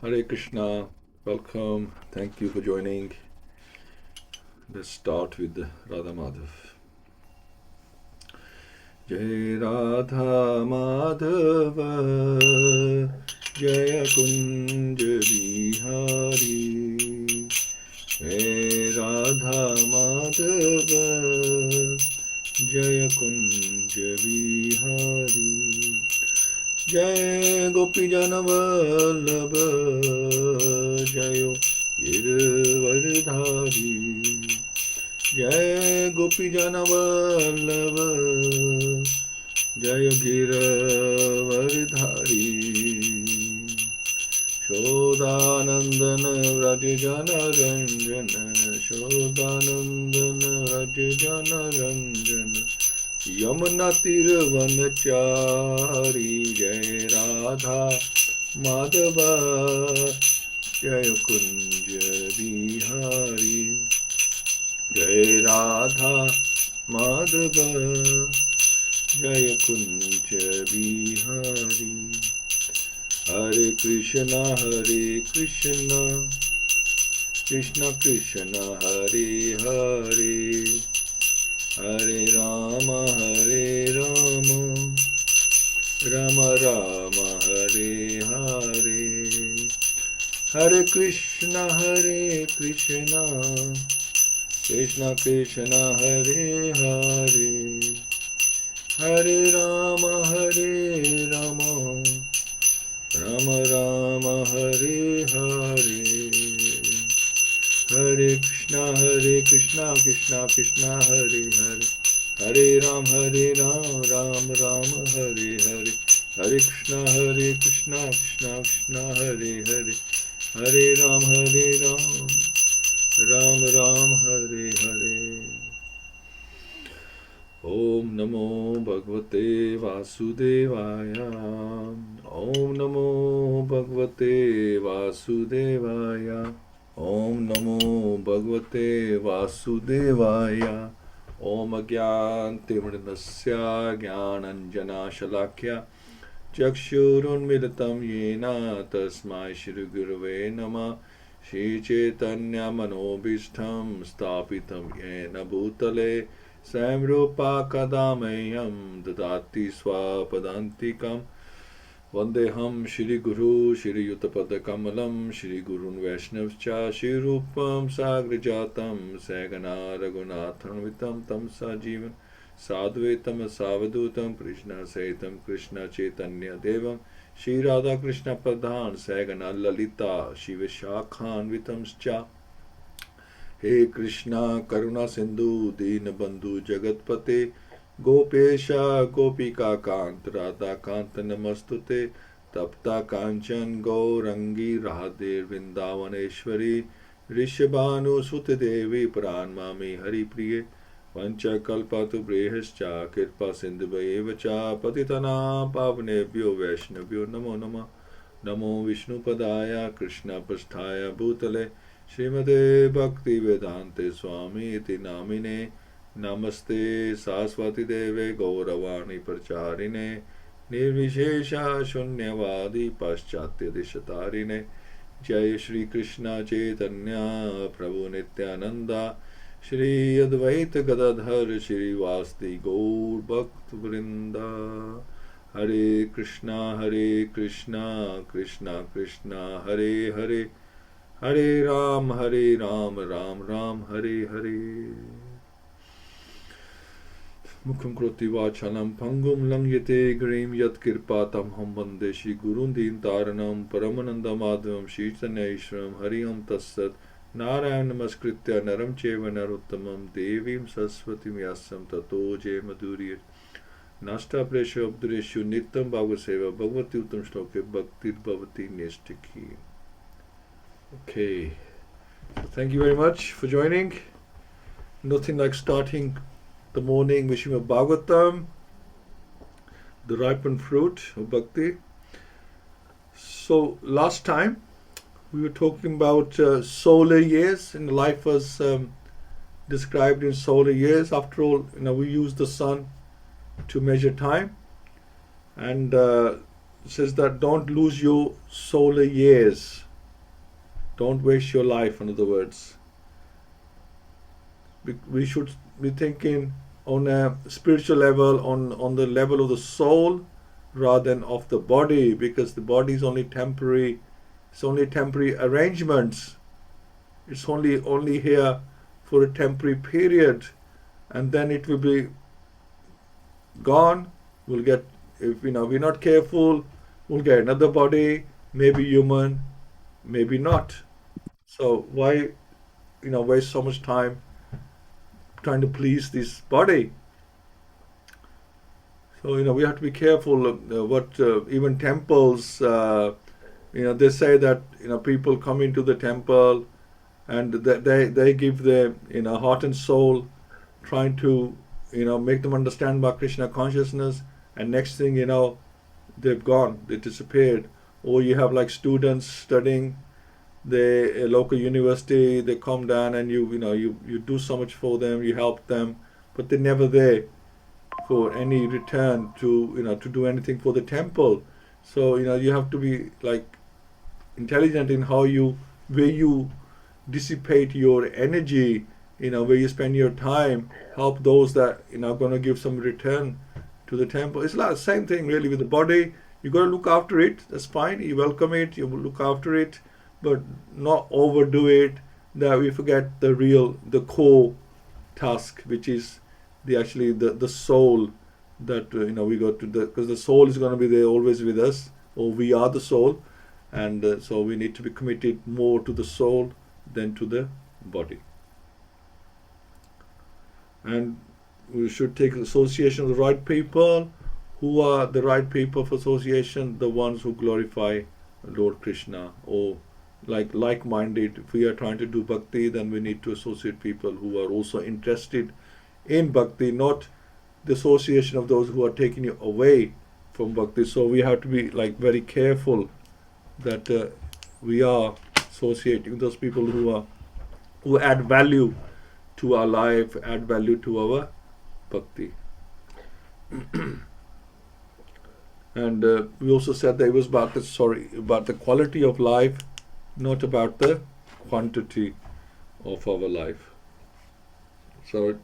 Hare Krishna, welcome, thank you for joining. Let's start with Radha Madhav. Jai Radha Madhava, Jaya Kunja Bihari. Jai Radha Madhava, Jaya Kunja Bihari. Jai Gopi Jana Vallabha, Jayo Girvardhari. Jai Gopi Jana Vallabha, Jayo Girvardhari. Shodanandana Vrajajana Ranjana, Shodanandana Vrajajana Ranjana. Yamuna Tiravanachari. Jai Radha Madhava, Jai Kunja Bihari. Jai Radha Madhava, Jai Kunja Bihari. Hare Krishna, Krishna Krishna, Hare Hare, Hare Rama, Rama Rama, Hare Hare. Hare Krishna, Krishna Krishna, Hare Hare, Hare Rama, Rama Rama, Hare Hare. Hare Krishna, Krishna Krishna, Hare Hare, Hare Rama, Ram Ram, Hare Hare. Hare Krishna, Krishna Krishna, Hare Hare, Hare Rama, Ram Ram, Hare Hare. Om Namo Bhagavate Vasudevaya. Om Namo Bhagavate Vasudevaya. Om Namo Bhagavate Vasudevaya. Om Agyantimridasya Gyananjana Shalakya Chakshurunmilitam Yena Tasmai Shri Gurave Namah. Shri Chaitanya Manobishtam Stapitam Yena Bhutale Samrupa Kadamayam Dadati Swapadantikam. Vandeham Shri Guru Shri Yutapada Kamalam Shri Gurun Vaishnavcha Shri Rupam Sagrajatam Sagana Raghunatham Vitam Tam Sajivan Sadvetam Savadutam Krishna Saitam Krishna Chaitanya Devam Shri Radha Krishna Pradhan Sagana Lalita Shiva Shakhan Vitamscha. He Krishna Karuna Sindhu Deen Bandhu Jagatpate Gopesha Gopika Kant Radha Kant Namastute Tapta Kanchan Gaurangi Radhe Vrindavaneshwari Rishabhanu Sute Devi Pranmami Hari Priye Vancha Kalpatu Brehascha Kirpa Sindhuvayevacha Patitana Pavnebhyo Vaishnavyo Namo Nama Namo Vishnu Padaya Krishna Pasthaya Bhutale Śrīmad Bhaktivedanta Swami iti namine Namaste Saraswati Deve Gauravani Pracharine Nirvishesha Shunyavadi Paschatya Dishatarine. Jai Shri Krishna Chaitanya Prabhu Nityananda Shri Advaita Gadadhar Shri Vasti Gaur Bhakt Vrinda. Hare Krishna, Krishna Krishna, Hare Hare, Hare Ram, Ram Ram, Hare Hare. Mukham kroti vachalam pangum langyate grim yat kirpatam ham vande Shri Gurun Deen Taranam Paramananda Madhavam Shri Chaitanyeshwaram Hariyam Tassat Narayan Namaskritya Naram Cheva Narottamam Devim Saraswatim Vyasam Tato Jay Madhuriyat Nasta Presha Abdureshu Nityam Bhagavad-Sevayā Bhagavati Uttam Shloke Bhaktir Bhavati Nestiki. Okay, so thank you very much for joining. Nothing like starting the morning with Śrīmad-Bhāgavatam, the ripened fruit of bhakti. So last time we were talking about solar years, and life was described in solar years. After all, we use the sun to measure time, and it says that don't lose your solar years. Don't waste your life, in other words. We should be thinking on a spiritual level, on the level of the soul, rather than of the body, because the body is only temporary. It's only temporary arrangements. It's only here for a temporary period, and then it will be gone. We'll get, if we're not careful, we'll get another body, maybe human, maybe not. So why waste so much time trying to please this body? So we have to be careful what even temples, they say that people come into the temple and they give their heart and soul, trying to make them understand about Krishna consciousness, and next thing they've gone, they disappeared. Or you have like students studying the local university, they come down and you do so much for them, you help them, but they're never there for any return to do anything for the temple. So you have to be like intelligent in where you dissipate your energy, where you spend your time, help those that are going to give some return to the temple. It's like the same thing really with the body. You got to look after it, that's fine, you welcome it, you look after it, but not overdo it that we forget the core task, which is the soul, that we got to, because the soul is going to be there always with us, or we are the soul, and so we need to be committed more to the soul than to the body. And we should take association of the right people. Who are the right people for association? The ones who glorify Lord Krishna, or like-minded. If we are trying to do bhakti, then we need to associate people who are also interested in bhakti, not the association of those who are taking you away from bhakti. So we have to be very careful that we are associating with those people who add value to our life, add value to our bhakti. And we also said that it was about the quality of life, not about the quantity of our life. So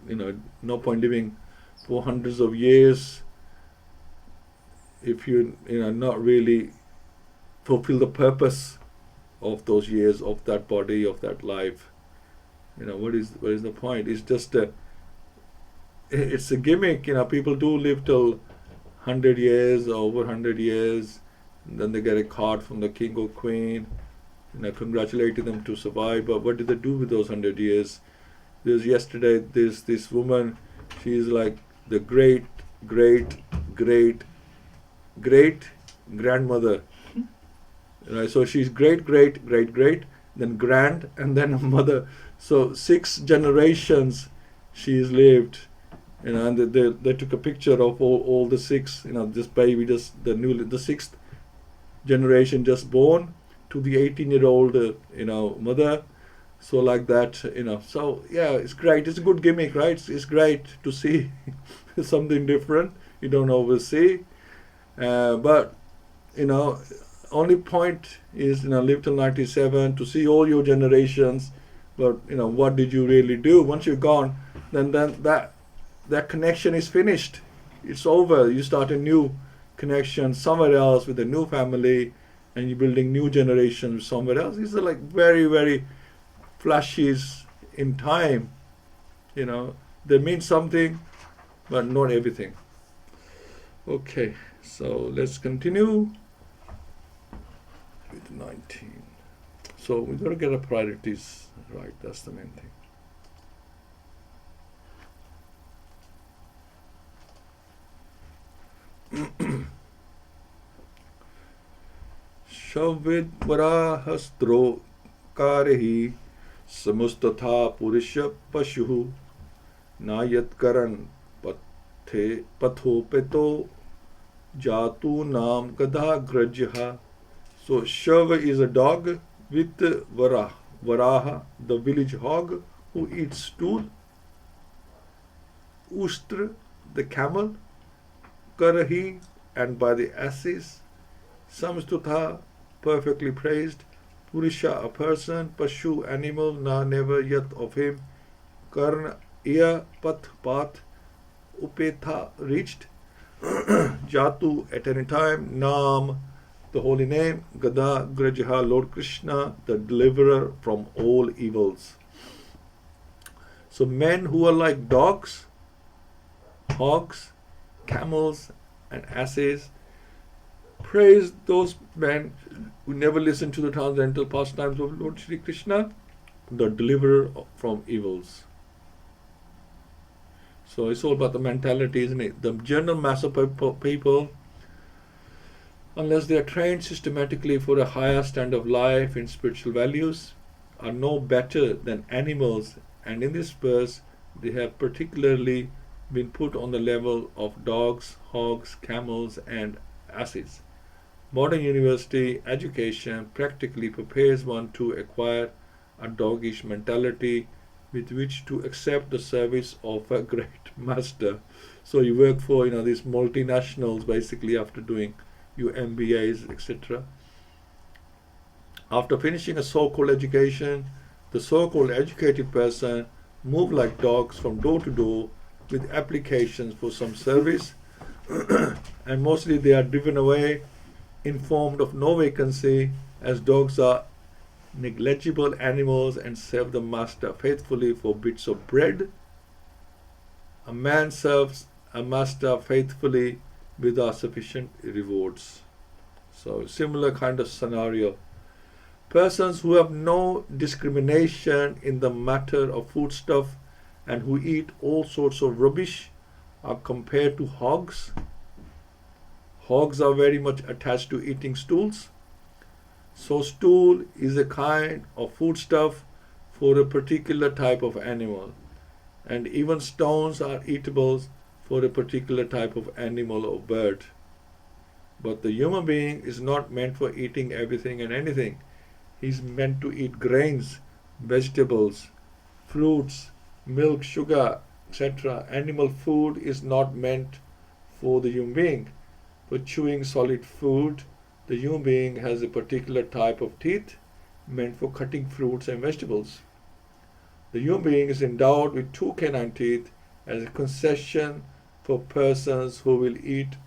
no point living for hundreds of years if you not really fulfill the purpose of those years, of that body, of that life. What is the point? It's just it's a gimmick. People do live till 100 years, over 100 years, and then they get a card from the king or queen, congratulating them to survive. But what did they do with those 100 years? Yesterday, there's this woman, she's like the great grandmother. So she's great, then grand, and then a mother. So 6 generations she's lived. And they took a picture of all the 6, this baby, the 6th generation just born to the 18-year-old, mother. So like that, So yeah, it's great. It's a good gimmick, right? It's great to see something different. You don't always see, but only point is live till 97 to see all your generations. But what did you really do? Once you're gone, then that connection is finished. It's over. You start a new connection somewhere else with a new family, and you're building new generations somewhere else. These are very, very flashes in time. They mean something, but not everything. Okay, so let's continue with 19. So we got to get our priorities right. That's the main thing. Shavid varahastro karehi samusthatha purusha pashu nayat karan patho peto jatu nam gadha grajha. So Shava is a dog with Varaha, the village hog who eats stool. Ustra, the camel. Karahi, and by the asses. Samstutha, perfectly praised. Purusha, a person, Pashu, animal, na never yet of him, Karna, ear, path, path, Upetha, reached, Jatu, at any time, Nam, the holy name, Gada, Grajaha, Lord Krishna, the deliverer from all evils. So men who are like dogs, hogs, camels, and asses, praise those men who never listen to the transcendental pastimes of Lord Shri Krishna, the deliverer from evils. So it's all about the mentality, isn't it? The general mass of people, unless they are trained systematically for a higher standard of life in spiritual values, are no better than animals, and in this verse they have particularly been put on the level of dogs, hogs, camels, and asses. Modern university education practically prepares one to acquire a doggish mentality with which to accept the service of a great master. So you work for these multinationals basically after doing your MBAs, etc. After finishing a so-called education, the so-called educated person move like dogs from door to door with applications for some service, and mostly they are driven away, informed of no vacancy, as dogs are negligible animals and serve the master faithfully for bits of bread. A man serves a master faithfully without sufficient rewards. So similar kind of scenario. Persons who have no discrimination in the matter of foodstuff and who eat all sorts of rubbish are compared to hogs. Hogs are very much attached to eating stools. So stool is a kind of foodstuff for a particular type of animal, and even stones are eatables for a particular type of animal or bird. But the human being is not meant for eating everything and anything. He's meant to eat grains, vegetables, fruits, milk, sugar, etc. Animal food is not meant for the human being. For chewing solid food, the human being has a particular type of teeth meant for cutting fruits and vegetables. The human being is endowed with 2 canine teeth as a concession for persons who will eat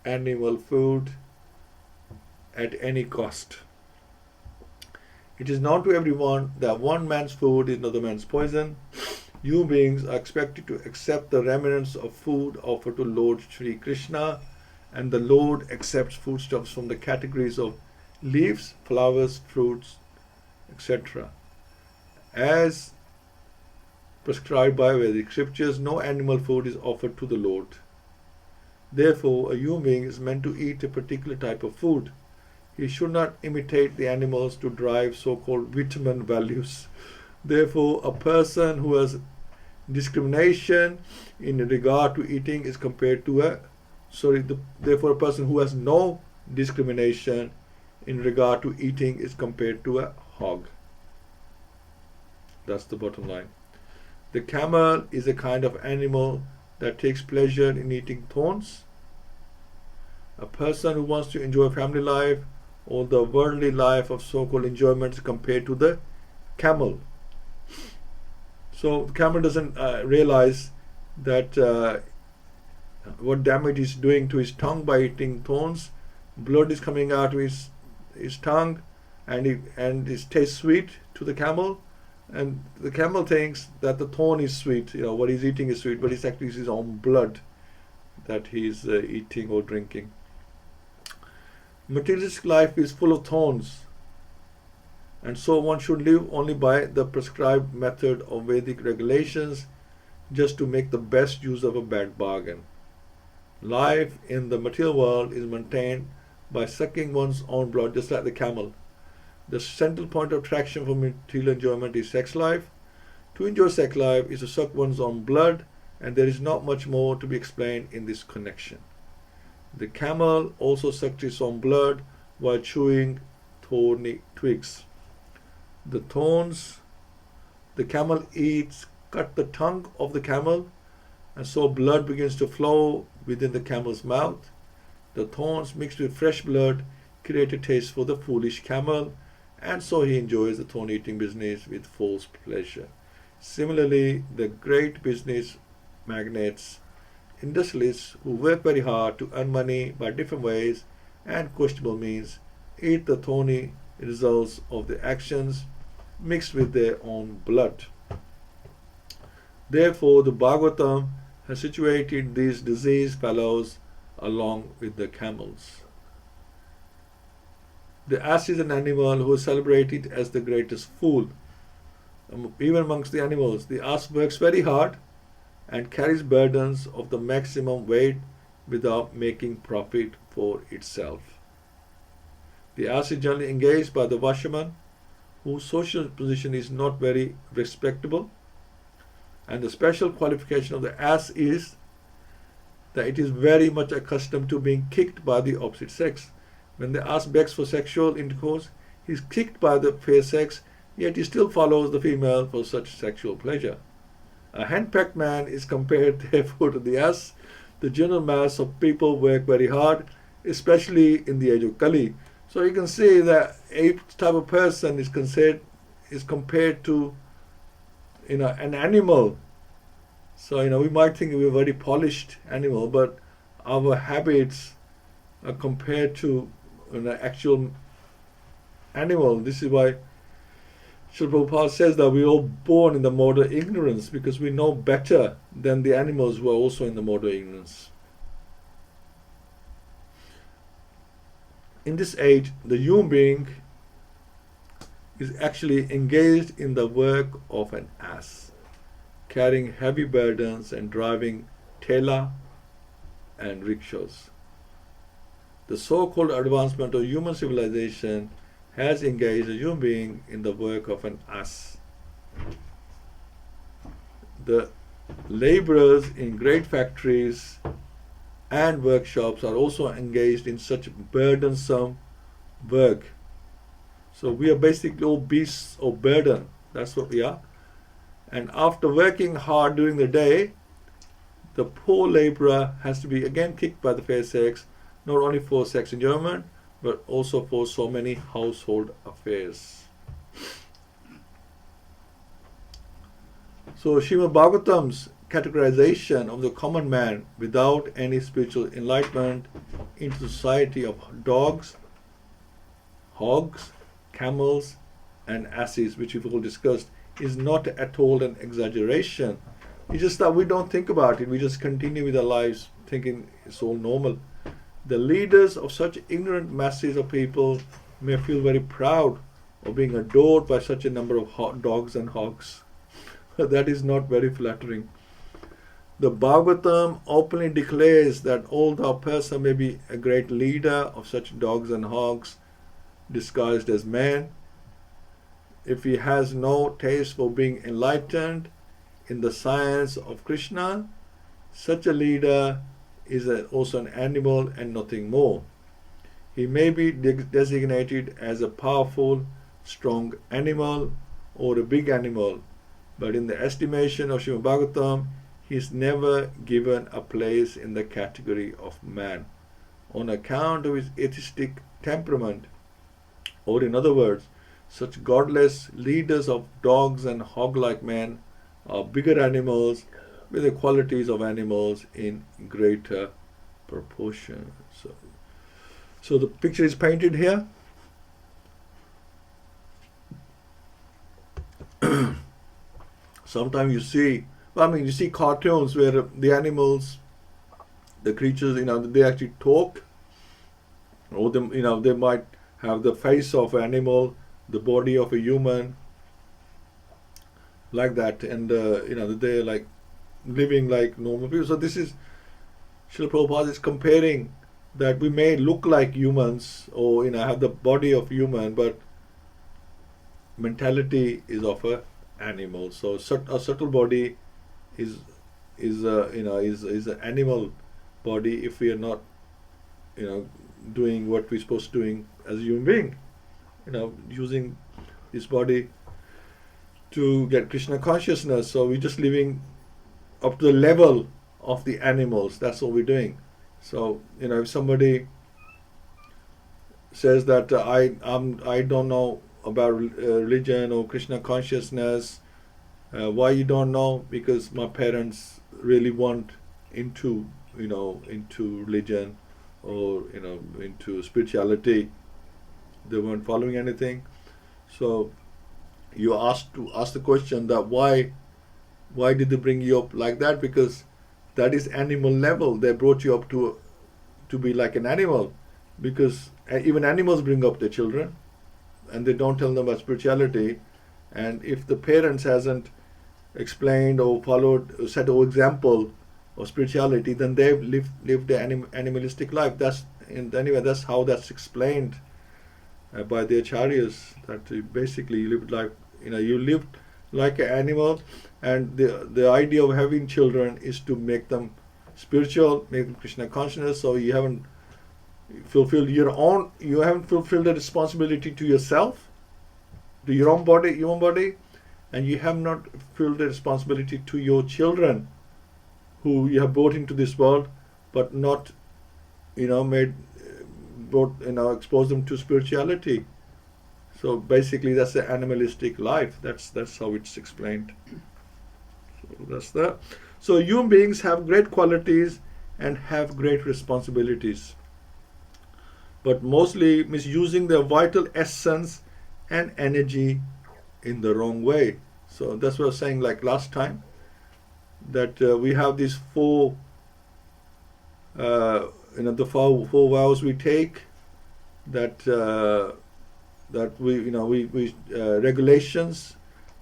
animal food at any cost. It is known to everyone that one man's food is another man's poison. Human beings are expected to accept the remnants of food offered to Lord Shri Krishna, and the Lord accepts foodstuffs from the categories of leaves, flowers, fruits, etc. As prescribed by Vedic scriptures, no animal food is offered to the Lord. Therefore, a human being is meant to eat a particular type of food. He should not imitate the animals to drive so-called vitamin values. Therefore, a person who has discrimination in regard to eating is compared to therefore a person who has no discrimination in regard to eating is compared to a hog. That's the bottom line. The camel is a kind of animal that takes pleasure in eating thorns. A person who wants to enjoy family life or the worldly life of so-called enjoyment is compared to the camel. So the camel doesn't realize that what damage he's doing to his tongue by eating thorns. Blood is coming out of his tongue, and it tastes sweet to the camel, and the camel thinks that the thorn is sweet, what he's eating is sweet, but it's actually his own blood that he's eating or drinking. Materialistic life is full of thorns, and so one should live only by the prescribed method of Vedic regulations, just to make the best use of a bad bargain. Life in the material world is maintained by sucking one's own blood, just like the camel. The central point of attraction for material enjoyment is sex life. To enjoy sex life is to suck one's own blood, and there is not much more to be explained in this connection. The camel also sucks its own blood while chewing thorny twigs. The thorns the camel eats cut the tongue of the camel, and so blood begins to flow within the camel's mouth. The thorns mixed with fresh blood create a taste for the foolish camel, and so he enjoys the thorn eating business with false pleasure. Similarly, the great business magnates, industrialists who work very hard to earn money by different ways and questionable means, eat the thorny results of their actions mixed with their own blood. Therefore, the Bhagavatam has situated these diseased fellows along with the camels. The ass is an animal who is celebrated as the greatest fool. Even amongst the animals, the ass works very hard and carries burdens of the maximum weight without making profit for itself. The ass is generally engaged by the washerman, whose social position is not very respectable, and the special qualification of the ass is that it is very much accustomed to being kicked by the opposite sex. When the ass begs for sexual intercourse, he is kicked by the fair sex, yet he still follows the female for such sexual pleasure. A henpecked man is compared therefore to the ass. The general mass of people work very hard, especially in the age of Kali. So you can see that a type of person is compared to an animal. So we might think we're a very polished animal, but our habits are compared to an actual animal. This is why Srila Prabhupada says that we're all born in the mode of ignorance, because we know better than the animals who are also in the mode of ignorance. In this age, the human being is actually engaged in the work of an ass, carrying heavy burdens and driving thela and rickshaws. The so-called advancement of human civilization has engaged a human being in the work of an ass. The laborers in great factories and workshops are also engaged in such burdensome work. So we are basically all beasts of burden. That's what we are. And after working hard during the day, the poor laborer has to be again kicked by the fair sex, not only for sex enjoyment, but also for so many household affairs. So Śrīmad-Bhāgavatam's categorization of the common man without any spiritual enlightenment into society of dogs, hogs, camels and asses, which we've all discussed, is not at all an exaggeration. It's just that we don't think about it. We just continue with our lives thinking it's all normal. The leaders of such ignorant masses of people may feel very proud of being adored by such a number of dogs and hogs. That is not very flattering. The Bhagavatam openly declares that although a person may be a great leader of such dogs and hogs disguised as man, if he has no taste for being enlightened in the science of Krishna, such a leader is also an animal and nothing more. He may be designated as a powerful, strong animal or a big animal, but in the estimation of Śrīmad-Bhāgavatam, he is never given a place in the category of man on account of his atheistic temperament. Or in other words, such godless leaders of dogs and hog-like men are bigger animals with the qualities of animals in greater proportion. So the picture is painted here. Sometimes you see cartoons where the animals, the creatures, they actually talk, or they might have the face of an animal, the body of a human, like that, and they're like living like normal people. So this is Srila Prabhupada is comparing that we may look like humans or have the body of human, but mentality is of a animal. So a subtle body is an animal body if we are not doing what we're supposed to doing as a human being, using this body to get Krishna consciousness. So we're just living up to the level of the animals. That's what we're doing. So if somebody says that I don't know about religion or Krishna consciousness. Why you don't know? Because my parents really want into into religion or into spirituality. They weren't following anything. So you ask the question that why did they bring you up like that? Because that is animal level. They brought you up to be like an animal, because even animals bring up their children and they don't tell them about spirituality. And if the parents hasn't explained or followed, set an example of spirituality, then they've lived the animalistic life. That's how that's explained by the Acharyas, that basically you lived like you lived like an animal, and the idea of having children is to make them spiritual, make them Krishna consciousness. So you haven't fulfilled the responsibility to yourself, to your own body, and you have not fulfilled the responsibility to your children who you have brought into this world, but not expose them to spirituality. So basically that's the animalistic life. That's how it's explained. So that's that. So human beings have great qualities and have great responsibilities, but mostly misusing their vital essence and energy in the wrong way. So that's what I was saying like last time, that we have these four the four vows we take, that we regulations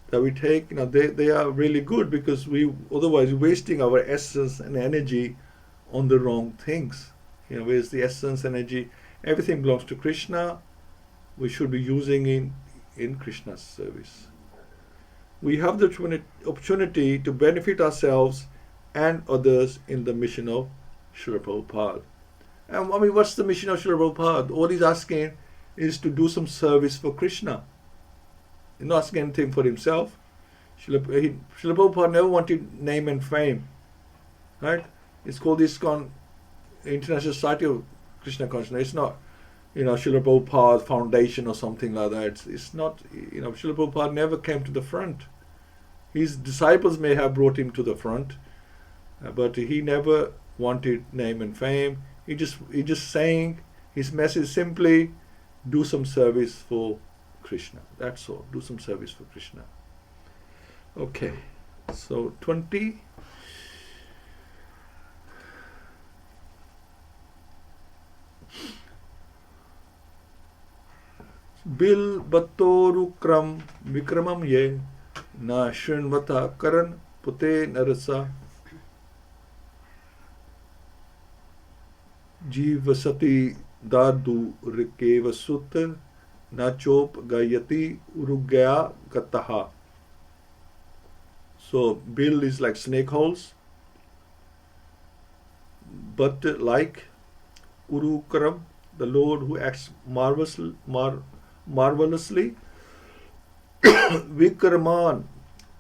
that we take, they are really good, because we otherwise wasting our essence and energy on the wrong things. Where's the essence, energy, everything belongs to Krishna. We should be using in Krishna's service. We have the opportunity to benefit ourselves and others in the mission of Srila Prabhupada. And what's the mission of Srila Prabhupada? All he's asking is to do some service for Krishna. He's not asking anything for himself. Srila Prabhupada never wanted name and fame. Right? It's called Iskcon, International Society of Krishna Consciousness. It's not Srila Prabhupada Foundation or something like that. It's not, Srila Prabhupada never came to the front. His disciples may have brought him to the front, but he never wanted name and fame. He just saying his message simply, do some service for Krishna. That's all. Do some service for Krishna. Okay. So 20. Bil battorukram vikramam ye na shrinvata karan pute narasa jivasati dadu rikeva sutta nachop gayati urugya gataha. So bill is like snake holes, but like Urukram, the Lord who acts marvelously. Vikraman,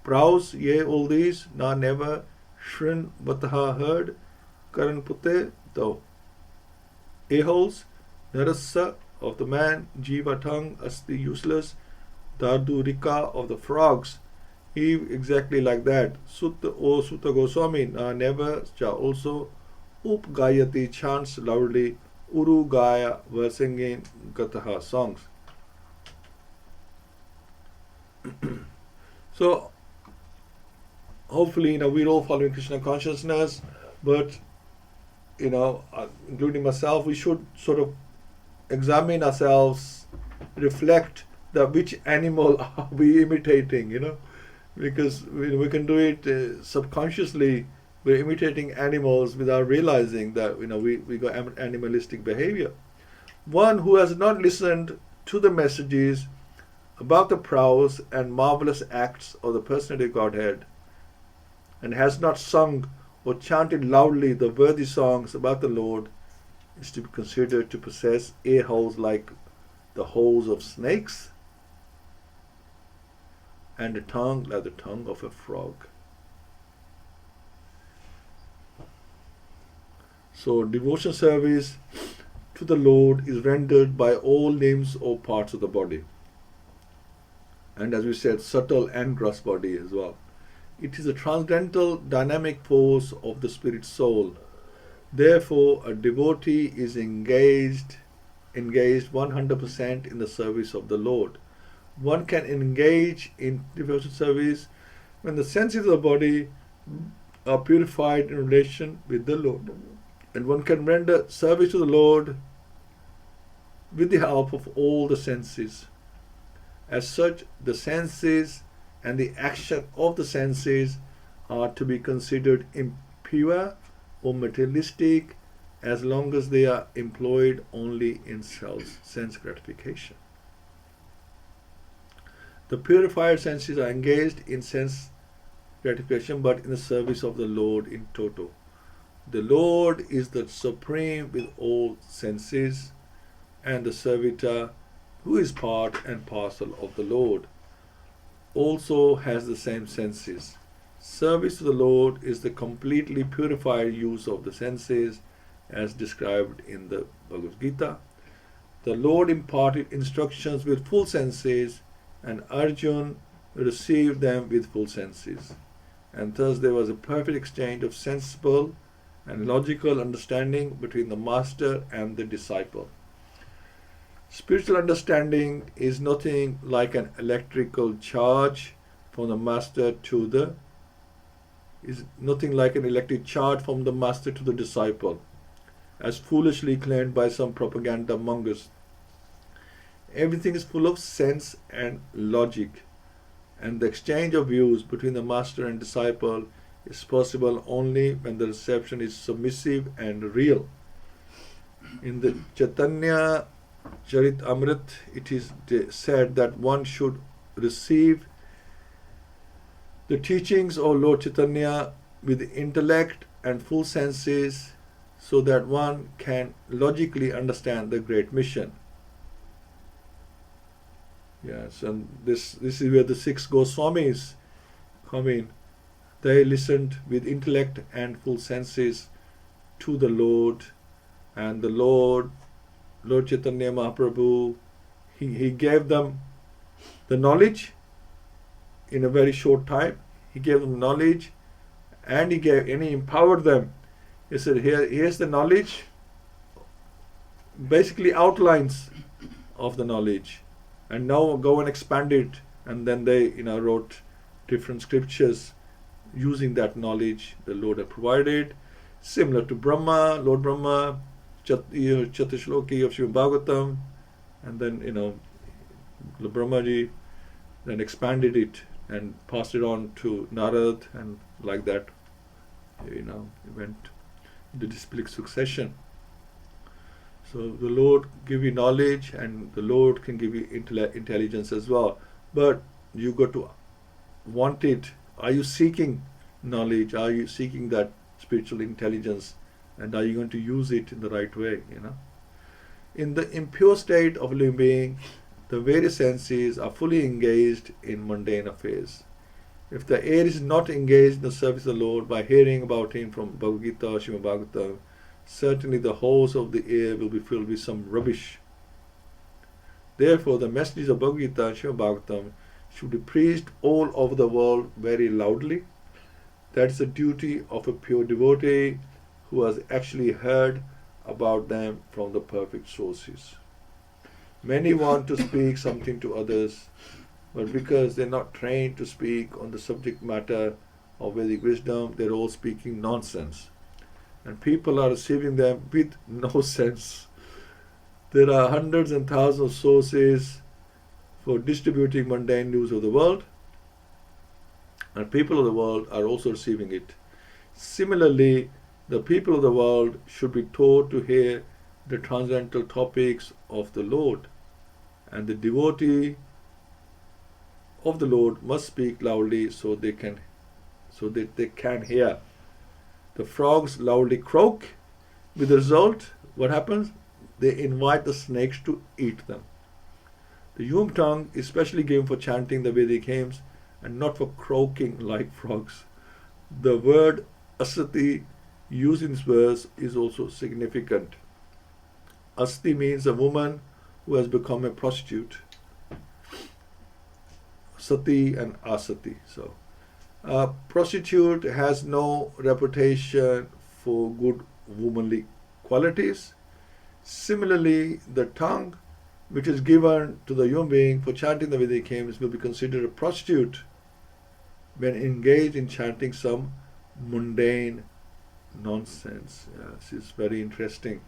prowls, ye all these, na never shrin bataha heard, karan pute, the a-holes, narasa of the man, jiva tongue, asti useless, dardu rika of the frogs, Eve exactly like that. Sutta O Sutta Goswami, na never shall also up gayati chants loudly, uru gaya were singing gataha songs. So hopefully we're all following Krishna consciousness, but including myself, we should sort of examine ourselves, reflect that which animal are we imitating, because we can do it subconsciously. We're imitating animals without realizing that we got animalistic behavior. One who has not listened to the messages about the prowess and marvelous acts of the personality of Godhead, and has not sung or chanted loudly the worthy songs about the Lord, is to be considered to possess ear holes like the holes of snakes, and a tongue like the tongue of a frog. So devotion service to the Lord is rendered by all limbs or parts of the body. and as we said, subtle and gross body as well. It is a transcendental dynamic force of the spirit soul. Therefore, a devotee is engaged 100% in the service of the Lord. One can engage in devotional service when the senses of the body are purified in relation with the Lord. And one can render service to the Lord with the help of all the senses. As such, the senses and the action of the senses are to be considered impure or materialistic as long as they are employed only in sense gratification. The purified senses are engaged in sense gratification but in the service of the Lord in toto. The Lord is the supreme with all senses, and the servitor, who is part and parcel of the Lord, also has the same senses. Service to the Lord is the completely purified use of the senses as described in the Bhagavad-Gita. The Lord imparted instructions with full senses, and Arjuna received them with full senses. And thus there was a perfect exchange of sensible and logical understanding between the master and the disciple. Spiritual understanding is nothing like an electrical charge from the master to the disciple, as foolishly claimed by some propaganda mongers. Everything is full of sense and logic, and the exchange of views between the master and disciple is possible only when the reception is submissive and real. In the Chaitanya Charitamrita, it is said that one should receive the teachings of Lord Chaitanya with intellect and full senses so that one can logically understand the great mission. Yes, and this is where the 6 Goswamis come in. They listened with intellect and full senses to the Lord, and the Lord Chaitanya Mahaprabhu, he gave them the knowledge in a very short time. He gave them knowledge, and he empowered them. He said, here's the knowledge, basically outlines of the knowledge, and now go and expand it. And then they wrote different scriptures using that knowledge the Lord had provided, similar to Brahma, Lord Brahma, Chatashloki of Śrīmad-Bhāgavatam, and then the Brahmaji then expanded it and passed it on to Narad, and like that it went into disciplic succession. So the Lord give you knowledge, and the Lord can give you intelligence as well, but you got to want it. Are you seeking knowledge? Are you seeking that spiritual intelligence? And are you going to use it in the right way? In the impure state of living being, the various senses are fully engaged in mundane affairs. If the air is not engaged in the service of the Lord by hearing about Him from Bhagavad-Gita or Śrīmad-Bhāgavatam, certainly the halls of the air will be filled with some rubbish. Therefore, the messages of Bhagavad-Gita and Śrīmad-Bhāgavatam should be preached all over the world very loudly. That is the duty of a pure devotee who has actually heard about them from the perfect sources. Many want to speak something to others, but because they're not trained to speak on the subject matter of Vedic wisdom, they're all speaking nonsense. And people are receiving them with no sense. There are hundreds and thousands of sources for distributing mundane news of the world, and people of the world are also receiving it. Similarly, the people of the world should be taught to hear the transcendental topics of the Lord, and the devotee of the Lord must speak loudly so that they can hear. The frogs loudly croak. With the result, what happens? They invite the snakes to eat them. The human tongue is specially given for chanting the Vedic hymns and not for croaking like frogs. The word asati used in this verse is also significant. Asti means a woman who has become a prostitute. sati and asati. So prostitute has no reputation for good womanly qualities. Similarly, the tongue which is given to the human being for chanting the Vedic hymns will be considered a prostitute when engaged in chanting some mundane nonsense. Yes, it's very interesting.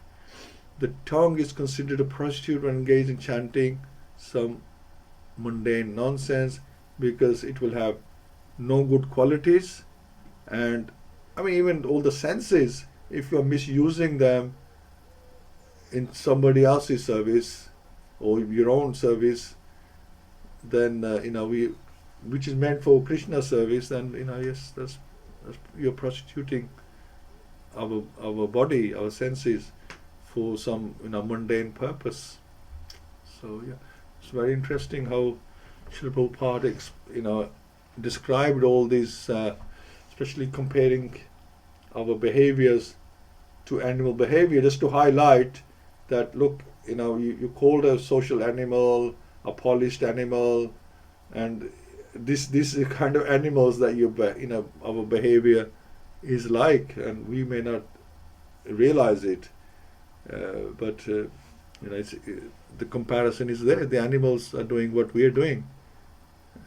The tongue is considered a prostitute when engaged in chanting some mundane nonsense because it will have no good qualities, and I mean even all the senses, if you are misusing them in somebody else's service or your own service, then which is meant for Krishna service, then yes, that's you're prostituting our body, our senses, for some mundane purpose. So yeah, it's very interesting how Srila Prabhupada described all these, especially comparing our behaviors to animal behavior, just to highlight that look, you called a social animal, a polished animal, and this is the kind of animals that our behavior is like, and we may not realize it, but it's, the comparison is there. The animals are doing what we are doing,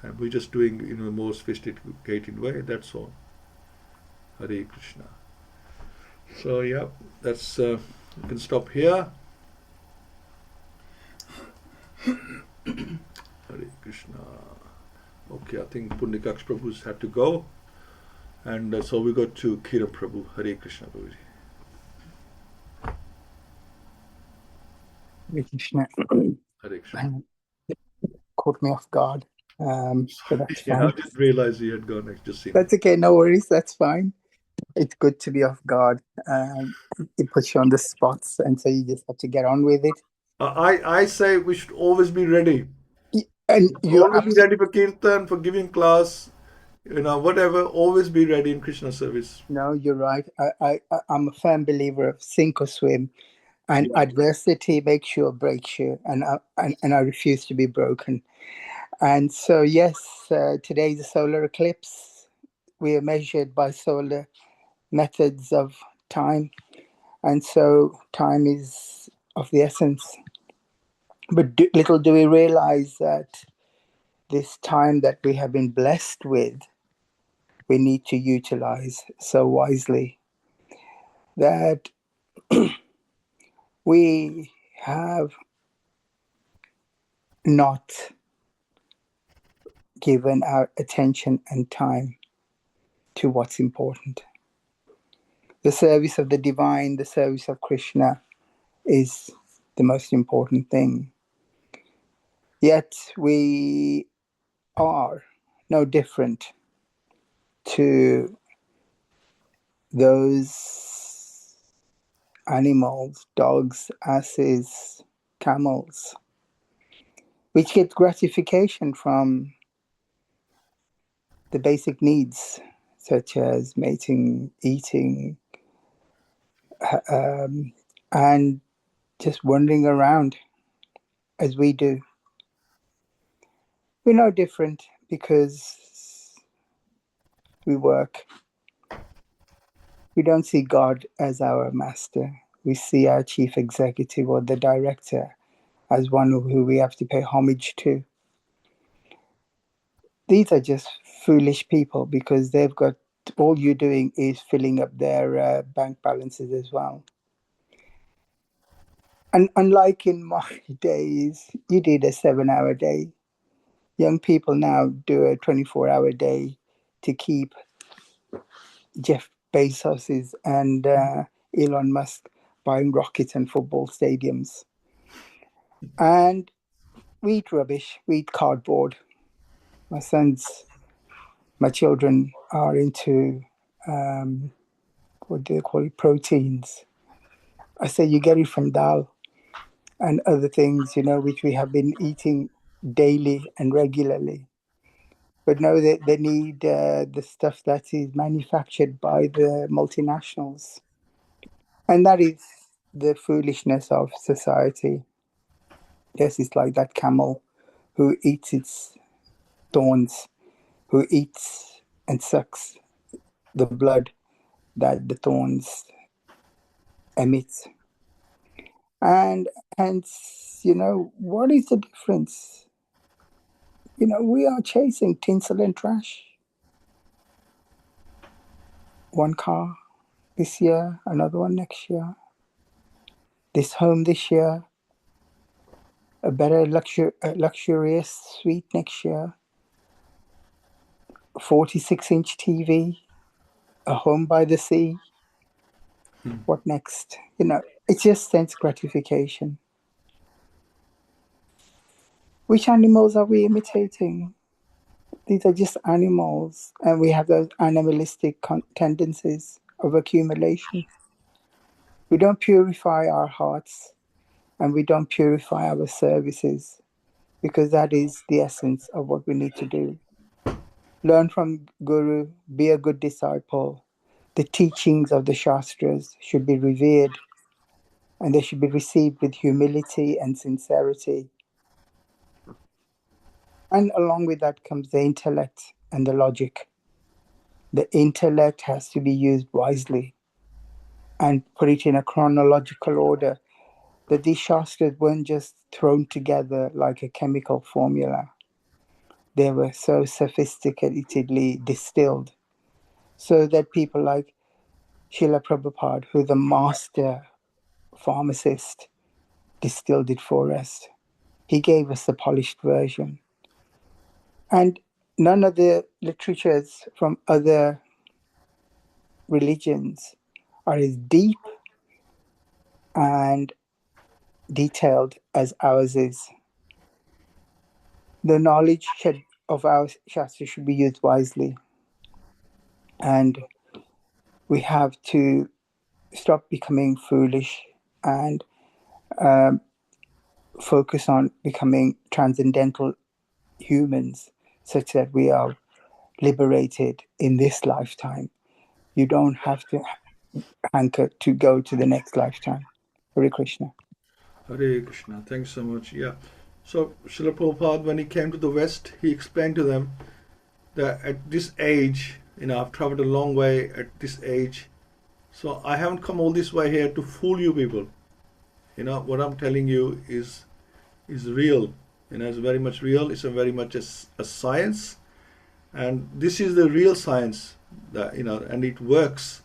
and we're just doing in a more sophisticated way. That's all. Hare Krishna. So yeah, that's you can stop here. Hare Krishna. Okay, I think Pundikaksh Prabhu's had to go, and so we go to Kiran Prabhu. Hare Krishna, Prabhuji. Hare Krishna. Hare Krishna. Caught me off guard. But that's fine. I didn't realize you had gone. I just seen That's okay, no worries, that's fine. It's good to be off guard. It puts you on the spots, and so you just have to get on with it. I say we should always be ready. And you always be ready for kirtan, for giving class, whatever. Always be ready in Krishna service. No, you're right. I'm a firm believer of sink or swim, and adversity makes you or breaks you, and I refuse to be broken. And so yes, today is a solar eclipse. We are measured by solar methods of time, and so time is of the essence. But little do we realize that this time that we have been blessed with, we need to utilize so wisely that we have not given our attention and time to what's important. The service of the divine, the service of Krishna is the most important thing. Yet we are no different to those animals, dogs, asses, camels, which get gratification from the basic needs, such as mating, eating, and just wandering around as we do. We're no different because we work. We don't see God as our master. We see our chief executive or the director as one who we have to pay homage to. These are just foolish people because they've got, all you're doing is filling up their bank balances as well. And unlike in my days, you did a 7-hour day. Young people now do a 24-hour day to keep Jeff Bezos's and Elon Musk buying rockets and football stadiums. And we eat rubbish, we eat cardboard. My children are into, what do they call it, proteins. I say you get it from dal and other things, which we have been eating daily and regularly. But no, they need the stuff that is manufactured by the multinationals. And that is the foolishness of society. Yes, it's like that camel who eats its thorns, who eats and sucks the blood that the thorns emits. And hence, what is the difference? We are chasing tinsel and trash. One car this year, another one next year. This home this year, a better luxurious suite next year. 46-inch TV, a home by the sea. What next? It's just sense gratification. Which animals are we imitating? These are just animals, and we have those animalistic tendencies of accumulation. We don't purify our hearts, and we don't purify our services, because that is the essence of what we need to do. Learn from Guru, be a good disciple. The teachings of the Shastras should be revered, and they should be received with humility and sincerity. And along with that comes the intellect and the logic. The intellect has to be used wisely and put it in a chronological order, that these Shastras weren't just thrown together like a chemical formula. They were so sophisticatedly distilled so that people like Srila Prabhupada, who's the master pharmacist, distilled it for us. He gave us the polished version. And none of the literatures from other religions are as deep and detailed as ours is. The knowledge of our Shastra should be used wisely. And we have to stop becoming foolish and focus on becoming transcendental humans, such that we are liberated in this lifetime. You don't have to hanker to go to the next lifetime. Hare Krishna. Hare Krishna. Thanks so much. Yeah. So Srila Prabhupada, when he came to the West, he explained to them that at this age, I've traveled a long way at this age, so I haven't come all this way here to fool you people. What I'm telling you is real. It's very much real. It's very much a science, and this is the real science that and it works.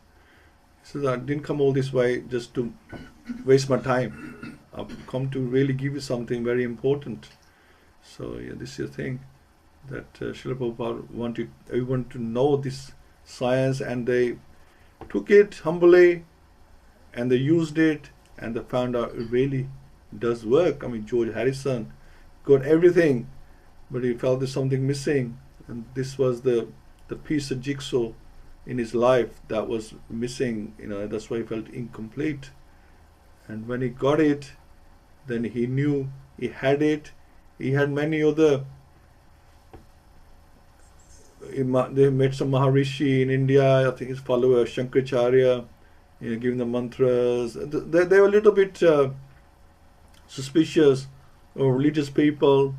So I didn't come all this way just to waste my time. I've come to really give you something very important. So yeah, this is the thing that Srila Prabhupada wanted everyone to know this science, and they took it humbly and they used it, and they found out it really does work. George Harrison got everything, but he felt there's something missing, and this was the piece of jigsaw in his life that was missing. That's why he felt incomplete. And when he got it, then he knew he had it. He had many other. They met some Maharishi in India. I think his follower Shankaracharya, giving the mantras. They were a little bit suspicious of religious people,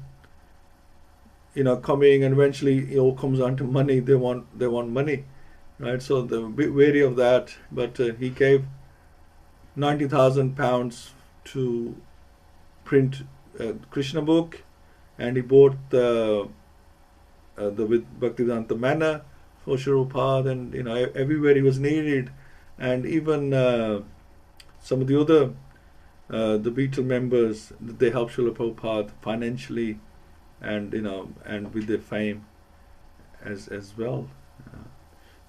coming, and eventually it all comes down to money. They want money, right? So they're a bit wary of that. But he gave £90,000 to print a Krishna book, and he bought the Bhaktivedanta manna for Srila Prabhupada, and everywhere he was needed, and even some of the other the Beatle members, they helped Srila Prabhupada financially, and and with their fame as well.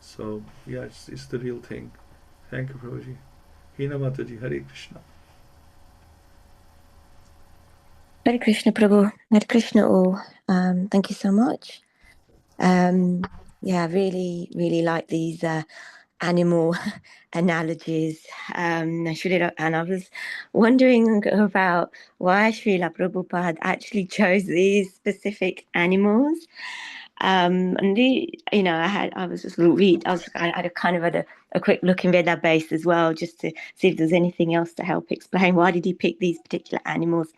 So yeah, it's the real thing. Thank you, Prabhuji. Hina Mataji. Hare Krishna. Hare Krishna, Prabhu. Hare Krishna all. Thank you so much. Yeah, really like these animal analogies. And I was wondering about why Srila Prabhupada actually chose these specific animals. And I was just read. I had a quick look and read that base as well, just to see if there's anything else to help explain why did he pick these particular animals.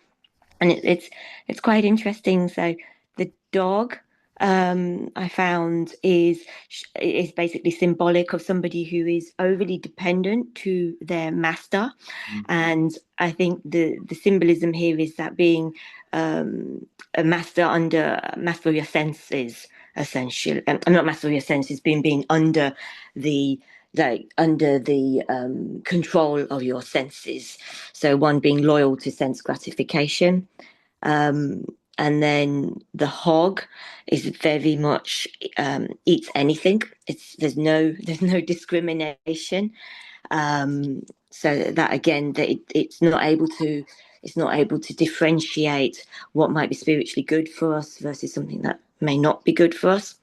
And it's quite interesting. So the dog I found is basically symbolic of somebody who is overly dependent to their master. And I think the symbolism here is that being a master of your senses, essentially. I'm not master of your senses, being under the control of your senses. So one being loyal to sense gratification. And then the hog is very much eats anything. There's no discrimination. So that again, that it's not able to differentiate what might be spiritually good for us versus something that may not be good for us.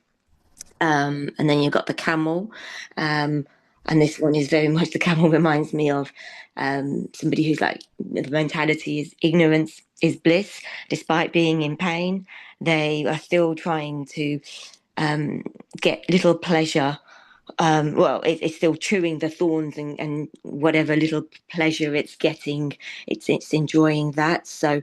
And then you've got the camel. And this one is very much, the camel reminds me of somebody who's like, the mentality is ignorance is bliss. Despite being in pain, they are still trying to get little pleasure. It's still chewing the thorns and whatever little pleasure it's getting, it's enjoying that. So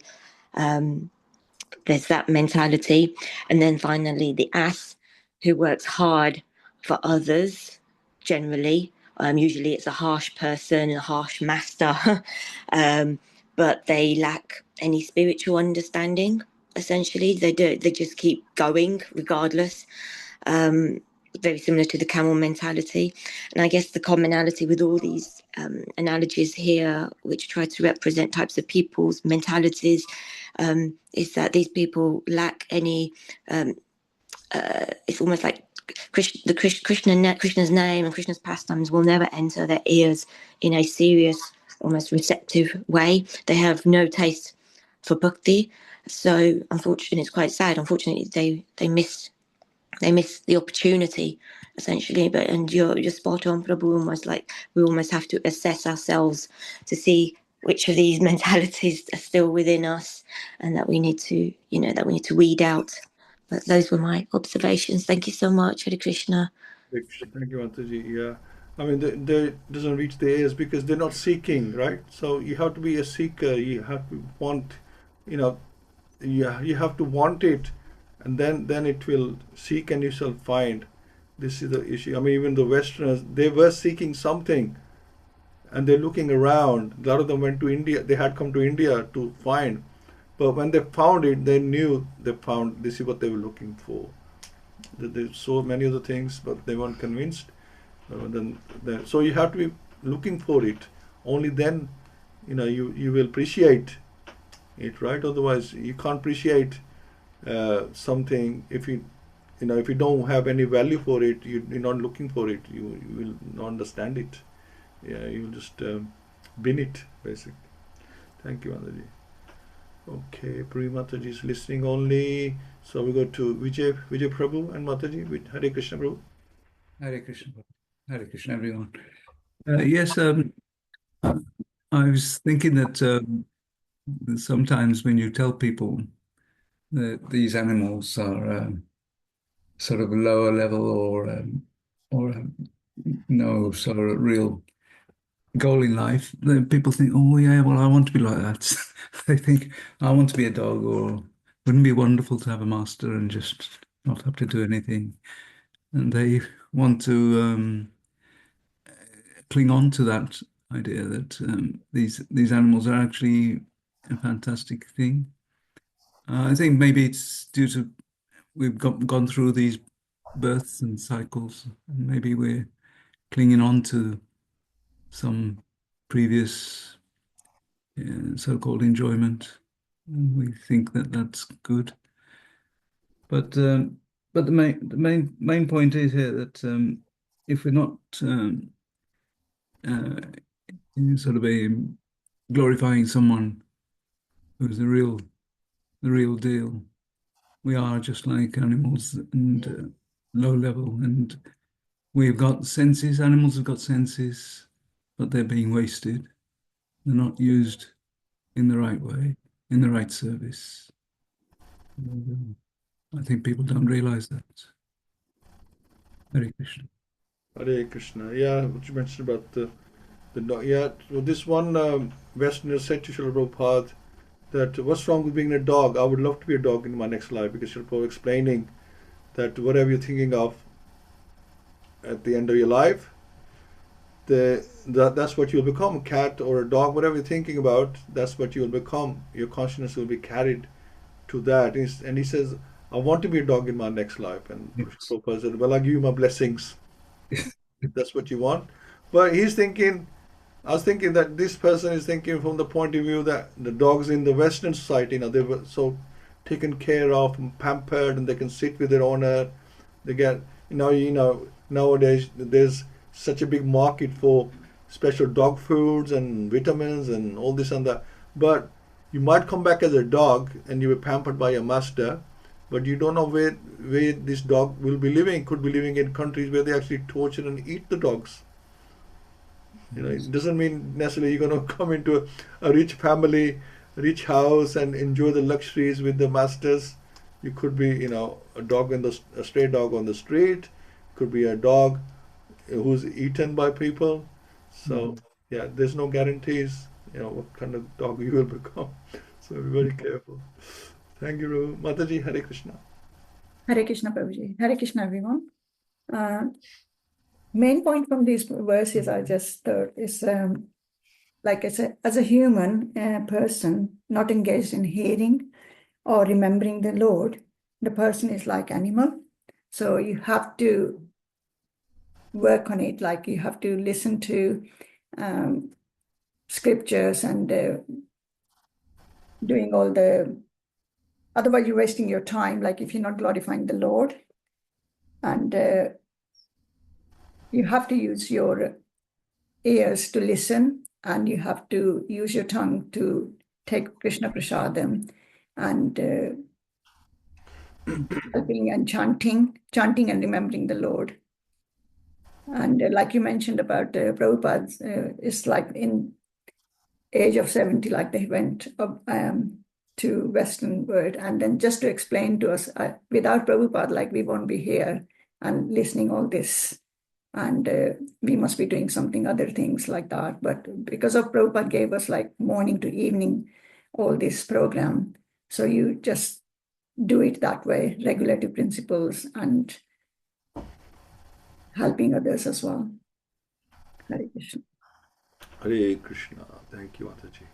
there's that mentality. And then finally, the ass, who works hard for others, generally. Usually it's a harsh person, a harsh master, but they lack any spiritual understanding, essentially. They just keep going regardless. Very similar to the camel mentality. And I guess the commonality with all these analogies here, which try to represent types of people's mentalities, is that these people lack any, it's almost like Krishna's name and Krishna's pastimes will never enter their ears in a serious, almost receptive way. They have no taste for bhakti. So unfortunately, it's quite sad. Unfortunately, they miss the opportunity, essentially. And you're spot on, Prabhu. Almost like we almost have to assess ourselves to see which of these mentalities are still within us, and that we need to weed out. But those were my observations. Thank you so much, Hare Krishna. Thank you, Mataji. Yeah, I mean, they doesn't reach the ears because they're not seeking, right? So you have to be a seeker. You have to want, you have to want it, and then it will seek and you shall find. This is the issue. I mean, even the Westerners, they were seeking something, and they're looking around. A lot of them went to India. They had come to India to find, but when they found it, they knew they found this is what they were looking for. There's so many other things, but they weren't convinced. So you have to be looking for it. Only then, you will appreciate it, right? Otherwise, you can't appreciate something if you don't have any value for it. You're not looking for it. You will not understand it. Yeah, you will just bin it, basically. Thank you, Mataji. Okay, Pri Mataji is listening only. So we go to Vijay Prabhu and Mataji with Hare Krishna Prabhu. Hare Krishna. Hare Krishna, everyone. Yes, I was thinking that sometimes when you tell people that these animals are sort of lower level or no sort of real goal in life, then people think, oh yeah, well, I want to be like that. They think, I want to be a dog, or wouldn't it be wonderful to have a master and just not have to do anything. And they want to cling on to that idea that these animals are actually a fantastic thing. I think maybe it's due to we've gone through these births and cycles, and maybe we're clinging on to some previous so-called enjoyment, and we think that that's good. But the main point is here that if we're not sort of glorifying someone who's the real deal, we are just like animals and low level, and we've got senses. Animals have got senses, but they're being wasted. They're not used in the right way, in the right service. I think people don't realize that. Hare Krishna. Hare Krishna. Yeah, what you mentioned about the dog. Yeah, so this one Westerner said to Srila Prabhupada that what's wrong with being a dog? I would love to be a dog in my next life, because Srila Prabhupada explaining that whatever you're thinking of at the end of your life, that's what you'll become. A cat or a dog, whatever you're thinking about, that's what you'll become. Your consciousness will be carried to that. And he says, I want to be a dog in my next life. And Prabhupada said, well, I'll give you my blessings if that's what you want. But I was thinking that this person is thinking from the point of view that the dogs in the Western society, they were so taken care of and pampered, and they can sit with their owner. They get, nowadays there's such a big market for special dog foods and vitamins and all this and that. But you might come back as a dog and you were pampered by your master, but you don't know where this dog will be living. Could be living in countries where they actually torture and eat the dogs. It doesn't mean necessarily you're going to come into a rich family, rich house, and enjoy the luxuries with the masters. You could be, a stray dog on the street. Could be a dog who's eaten by people. So there's no guarantees, what kind of dog you will become. So be very careful. Thank you, Prabhu. Mataji, Hare Krishna. Hare Krishna, Prabhuji. Hare Krishna, everyone. Main point from these verses I just thought is like I said, as a human person not engaged in hearing or remembering the Lord, the person is like animal. So you have to work on it, like you have to listen to scriptures and doing all the, otherwise you're wasting your time, like if you're not glorifying the Lord. And you have to use your ears to listen, and you have to use your tongue to take Krishna Prasadam and helping and chanting and remembering the Lord. And like you mentioned about Prabhupada, it's like in age of 70, like they went up, to Western world, and then just to explain to us, without Prabhupada, like we won't be here and listening all this. And we must be doing something, other things like that. But because of Prabhupada gave us like morning to evening, all this program. So you just do it that way, regulative principles and helping others as well. Hare Krishna. Hare Krishna. Thank you, Mataji.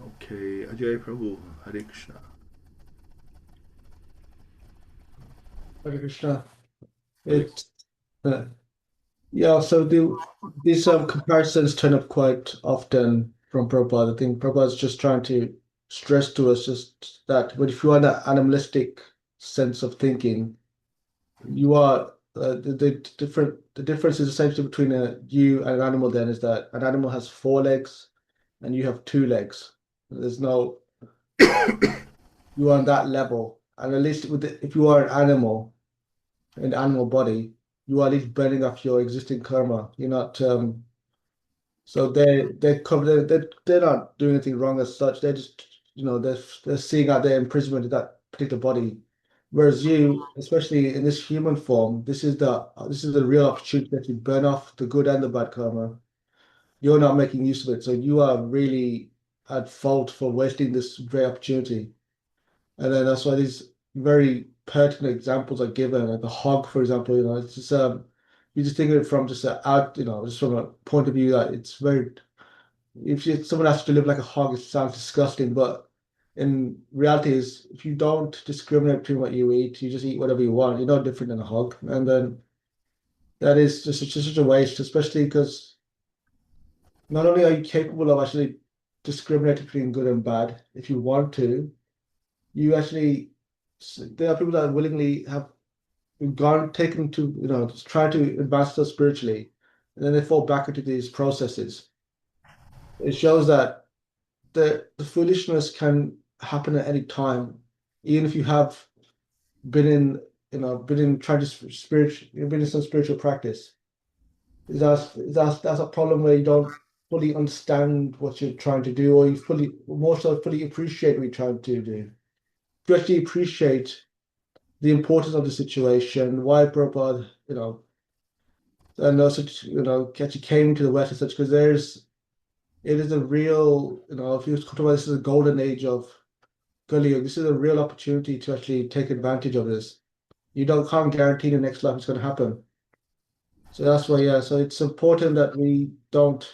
Okay, Ajay Prabhu, Hare Krishna. Hare Krishna. So these comparisons turn up quite often from Prabhupada. I think Prabhupada is just trying to stress to us just that, but if you are in that animalistic sense of thinking, you are the difference is essentially between you and an animal. Then is that an animal has 4 legs, and you have 2 legs. There's no you are on that level, and at least if you are an animal in the animal body, you are at least burning off your existing karma. You're not so they're not doing anything wrong as such. They're just they're seeing out their imprisonment in that particular body. Whereas you, especially in this human form, this is the real opportunity that you burn off the good and the bad karma. You're not making use of it, so you are really at fault for wasting this great opportunity. And then that's why these very pertinent examples are given, like the hog, for example. It's just you just think of it from just just from a point of view that it's very. If someone has to live like a hog, it sounds disgusting, but in reality, is if you don't discriminate between what you eat, you just eat whatever you want. You're no different than a hog, and then that is just such a waste, especially because not only are you capable of actually discriminating between good and bad, if you want to, there are people that willingly have taken to try to advance themselves spiritually, and then they fall back into these processes. It shows that the foolishness can happen at any time, even if you have been in some spiritual practice. That's a problem where you don't fully understand what you're trying to do, or you fully appreciate what you're trying to do. You actually appreciate the importance of the situation, why Prabhupada, and also, actually came to the West and such, because it is a real, if you talk about this as a golden age of Kali Yuga, this is a real opportunity to actually take advantage of this. you can't guarantee the next life is going to happen. So that's why, yeah. So it's important that we don't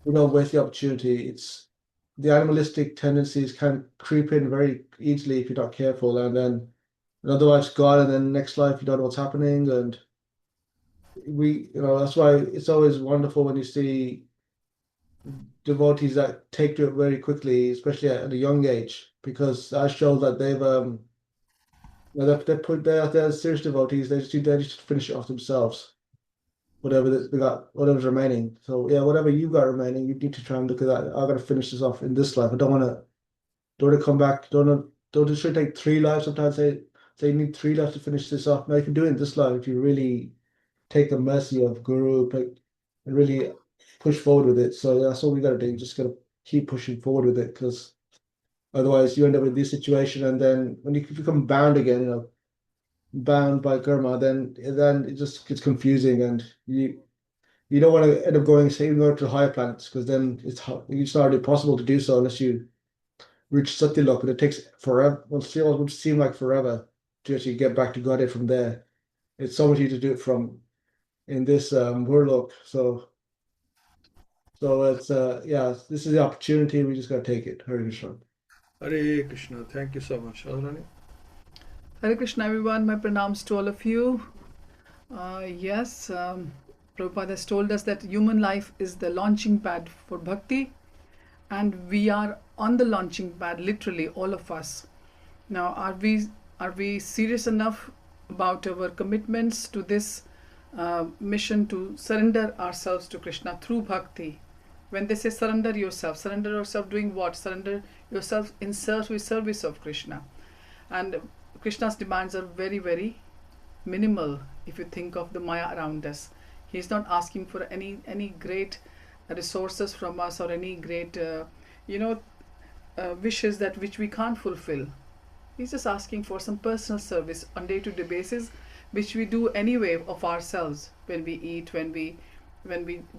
waste the opportunity. It's the animalistic tendencies can creep in very easily if you're not careful, and then another life's gone, and then next life you don't know what's happening, and that's why it's always wonderful when you see devotees that take to it very quickly, especially at a young age, because that shows that they're serious devotees. They just finish it off themselves, whatever they got, whatever's remaining. So yeah, whatever you got remaining, you need to try and look at that. I got to finish this off in this life. I don't want to come back. Don't it should take 3 lives. Sometimes they you need 3 lives to finish this off. Now you can do it in this life if you really take the mercy of Guru and really push forward with it. So that's all we got to do. You just got to keep pushing forward with it, because otherwise you end up in this situation, and then when you become bound again, bound by karma, then it just gets confusing, and you don't want to end up going to higher planets, because then it's not really possible to do so unless you reach Satyalok, and it takes forever. Well, it would seem like forever to actually get back to Godhead from there. It's so much easier to do it from in this world. So it's this is the opportunity. We just got to take it. Hare Krishna. Hare Krishna. Thank you so much. Adharani? Hare Krishna, everyone. My pranams to all of you. Yes, Prabhupada has told us that human life is the launching pad for bhakti, and we are on the launching pad, literally, all of us. Now, are we serious enough about our commitments to this mission to surrender ourselves to Krishna through bhakti? When they say surrender yourself doing what? Surrender yourself in service of Krishna. And Krishna's demands are very, very minimal if you think of the Maya around us. He's not asking for any great resources from us, or any great wishes which we can't fulfill. He's just asking for some personal service on day-to-day basis, which we do anyway of ourselves, when we eat, when we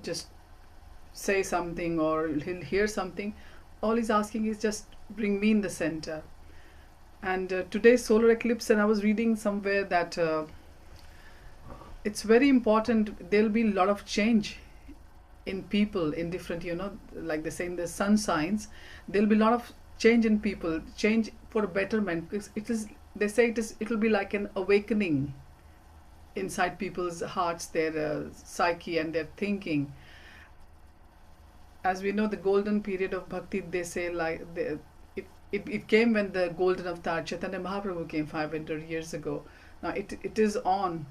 just say something or hear something. All he's asking is just bring me in the center. And today's solar eclipse, and I was reading somewhere that it's very important. There'll be a lot of change in people, in different, like they say in the sun signs, there'll be a lot of change in people, change for betterment. Because they say it'll be like an awakening inside people's hearts, their psyche and their thinking. As we know, the golden period of bhakti, they say, like it came when the golden avatar Chaitanya Mahaprabhu came 500 years ago. Now it is on,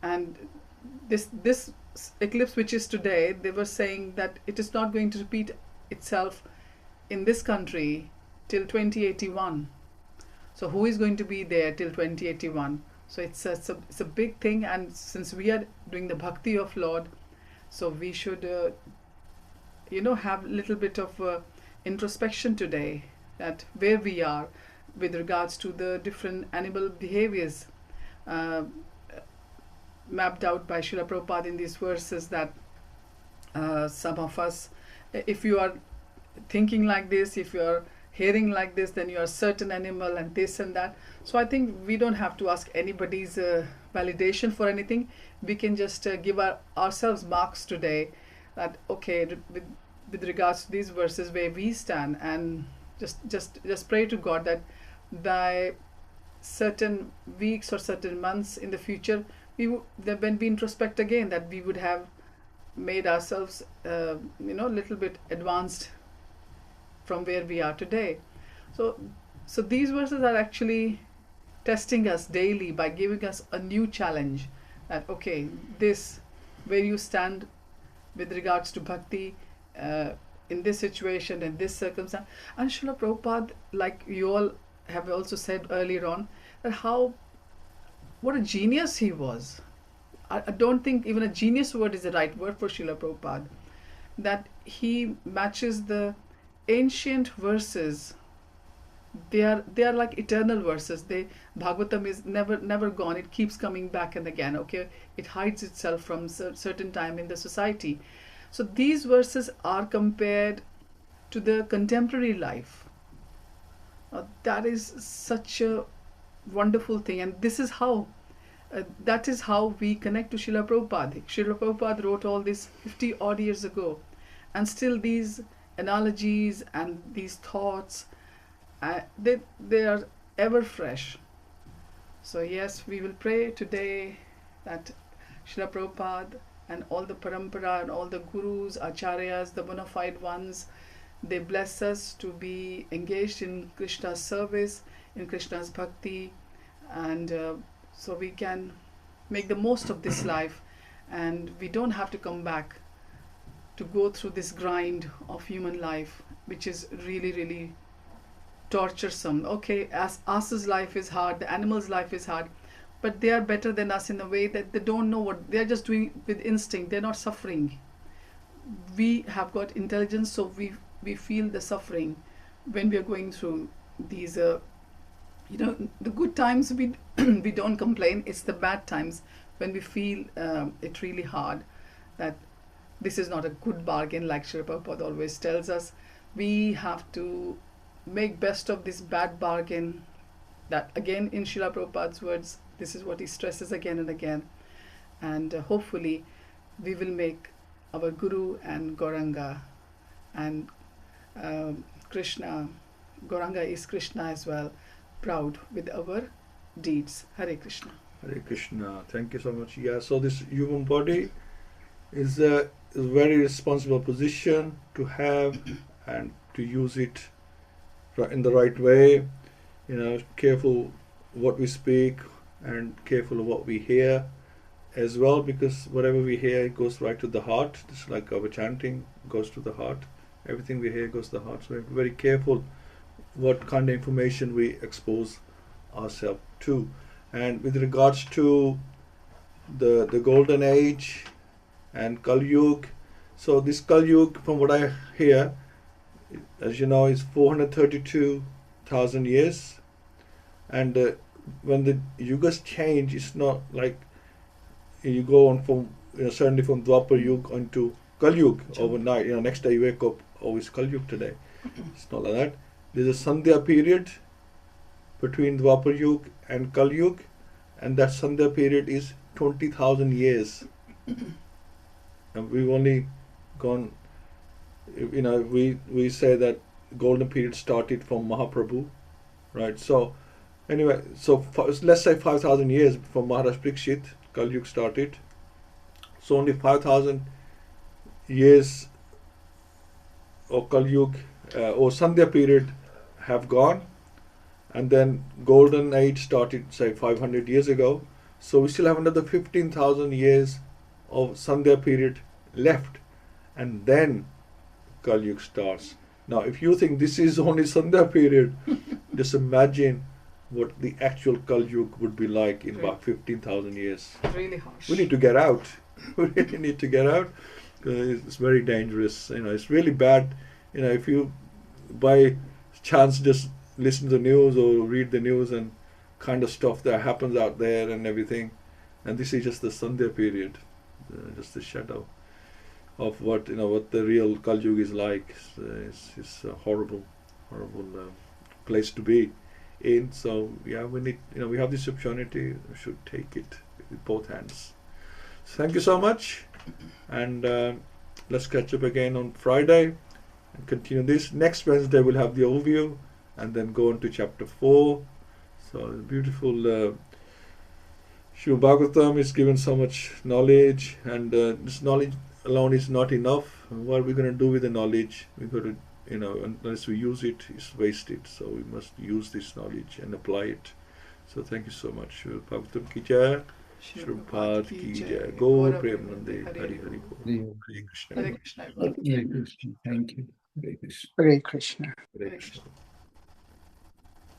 and this eclipse which is today, they were saying that it is not going to repeat itself in this country till 2081. So who is going to be there till 2081? So it's a big thing, and since we are doing the bhakti of Lord, so we should have a little bit of introspection today, that where we are with regards to the different animal behaviors mapped out by Srila Prabhupada in these verses, that some of us, if you are thinking like this, if you are hearing like this, then you are a certain animal and this and that. So I think we don't have to ask anybody's validation for anything. We can just give ourselves marks today, that okay, with regards to these verses where we stand, and just pray to God that by certain weeks or certain months in the future, that when we introspect again, that we would have made ourselves little bit advanced from where we are today. So these verses are actually testing us daily by giving us a new challenge, that okay, this, where you stand with regards to bhakti in this situation, in this circumstance. And Srila Prabhupada, like you all have also said earlier on, that what a genius he was. I don't think even a genius word is the right word for Srila Prabhupada, that he matches the ancient verses. They are like eternal verses. Bhagavatam is never gone. It keeps coming back and again. Okay, it hides itself from certain time in the society. So these verses are compared to the contemporary life. That is such a wonderful thing. And this is how, that is how we connect to Srila Prabhupada. Srila Prabhupada wrote all this 50 odd years ago, and still these analogies and these thoughts, they are ever fresh. So yes, we will pray today that Srila Prabhupada and all the parampara and all the gurus, acharyas, the bona fide ones, they bless us to be engaged in Krishna's service, in Krishna's bhakti, and so we can make the most of this life, and we don't have to come back to go through this grind of human life, which is really, really torturesome. Okay, as us' life is hard, the animals' life is hard, but they are better than us in a way that they don't know what they are, just doing with instinct. They're not suffering. We have got intelligence, so we feel the suffering when we are going through these the good times we we don't complain. It's the bad times when we feel it really hard, that this is not a good bargain, like Srila Prabhupada always tells us. We have to make best of this bad bargain. That again, in Srila Prabhupada's words, this is what he stresses again and again. And hopefully we will make our Guru and Gauranga and Krishna, Gauranga is Krishna as well, proud with our deeds. Hare Krishna. Hare Krishna. Thank you so much. Yeah, so this human body is a very responsible position to have, and to use it in the right way. Careful what we speak and careful of what we hear as well, because whatever we hear, it goes right to the heart. Just like our chanting goes to the heart. Everything we hear goes to the heart. So we have to be very careful what kind of information we expose ourselves to. And with regards to the golden age and Kali Yuga, so this Kali Yuga, from what I hear, as you know, is 432,000 years. And when the yugas change, it's not like you go on from certainly from Dwapar Yuga onto Kali Yuga overnight. Next day you wake up, oh, it's Kali Yuga today. It's not like that. There's a Sandhya period between Dwapar Yuga and Kali Yuga, and that Sandhya period is 20,000 years. And we've only gone, we say that golden period started from Mahaprabhu, right? So anyway, let's say 5,000 years from Maharaj Parikshit, Kali Yuga started. So only 5,000 years of Kali Yuga or Sandhya period have gone, and then golden age started, say, 500 years ago. So we still have another 15,000 years of Sandhya period left, and then Kali Yuga starts. Now, if you think this is only Sandhya period, just imagine what the actual Kali Yuga would be like in about 15,000 years. Really harsh. We need to get out. We really need to get out. It's very dangerous. It's really bad. If you by chance just listen to the news or read the news and kind of stuff that happens out there and everything, and this is just the Sandhya period, just the shadow of what the real Kali Yuga is like. It's a horrible place to be in. So yeah, we need, we have this opportunity. We should take it with both hands. So thank you so much, and let's catch up again on Friday and continue this. Next Wednesday we'll have the overview and then go on to chapter 4. So beautiful Śrīmad-Bhāgavatam is given so much knowledge, and this knowledge alone is not enough. What are we going to do with the knowledge? We've got to, unless we use it, it's wasted. So we must use this knowledge and apply it. So thank you so much. Bhagavatam ki jai, Prabhupada ki jai, Gaur Premanande, Hari Hari Bol. Hare Krishna. Hare Krishna. Hare Krishna. Thank you. Hare Krishna. Hare Krishna. Hare Krishna.